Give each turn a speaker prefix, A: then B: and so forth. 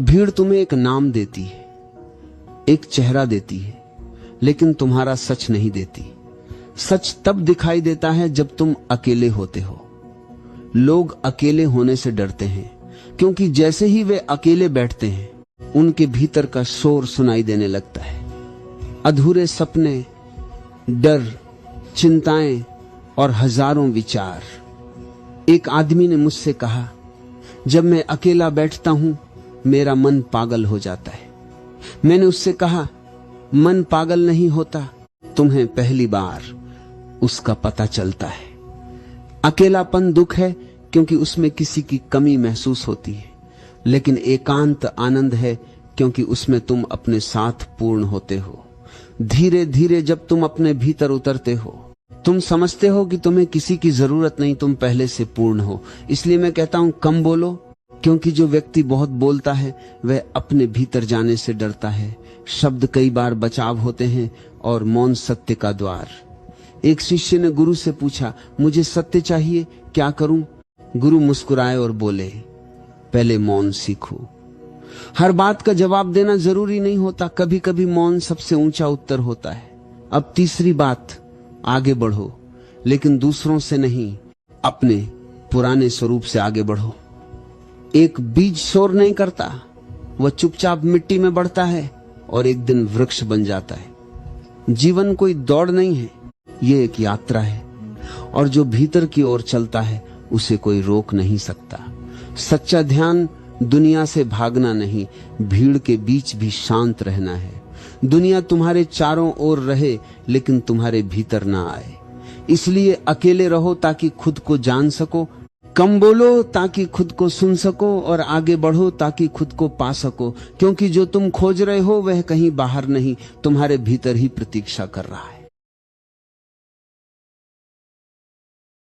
A: भीड़ तुम्हें एक नाम देती है, एक चेहरा देती है, लेकिन तुम्हारा सच नहीं देती। सच तब दिखाई देता है जब तुम अकेले होते हो। लोग अकेले होने से डरते हैं, क्योंकि जैसे ही वे अकेले बैठते हैं उनके भीतर का शोर सुनाई देने लगता है। अधूरे सपने, डर, चिंताएं और हजारों विचार। एक आदमी ने मुझसे कहा, जब मैं अकेला बैठता हूं मेरा मन पागल हो जाता है। मैंने उससे कहा, मन पागल नहीं होता, तुम्हें पहली बार उसका पता चलता है। अकेलापन दुख है क्योंकि उसमें किसी की कमी महसूस होती है, लेकिन एकांत आनंद है क्योंकि उसमें तुम अपने साथ पूर्ण होते हो। धीरे धीरे जब तुम अपने भीतर उतरते हो, तुम समझते हो कि तुम्हें किसी की जरूरत नहीं, तुम पहले से पूर्ण हो। इसलिए मैं कहता हूं कम बोलो, क्योंकि जो व्यक्ति बहुत बोलता है वह अपने भीतर जाने से डरता है। शब्द कई बार बचाव होते हैं और मौन सत्य का द्वार। एक शिष्य ने गुरु से पूछा, मुझे सत्य चाहिए, क्या करूं? गुरु मुस्कुराए और बोले, पहले मौन सीखो। हर बात का जवाब देना जरूरी नहीं होता, कभी कभी मौन सबसे ऊंचा उत्तर होता है। अब तीसरी बात, आगे बढ़ो, लेकिन दूसरों से नहीं, अपने पुराने स्वरूप से आगे बढ़ो। एक बीज शोर नहीं करता, वह चुपचाप मिट्टी में बढ़ता है और एक दिन वृक्ष बन जाता है। जीवन कोई दौड़ नहीं है, यह एक यात्रा है, और जो भीतर की ओर चलता है उसे कोई रोक नहीं सकता। सच्चा ध्यान दुनिया से भागना नहीं, भीड़ के बीच भी शांत रहना है। दुनिया तुम्हारे चारों ओर रहे लेकिन तुम्हारे भीतर ना आए। इसलिए अकेले रहो ताकि खुद को जान सको, कम बोलो ताकि खुद को सुन सको, और आगे बढ़ो ताकि खुद को पा सको। क्योंकि जो तुम खोज रहे हो वह कहीं बाहर नहीं, तुम्हारे भीतर ही प्रतीक्षा कर रहा है।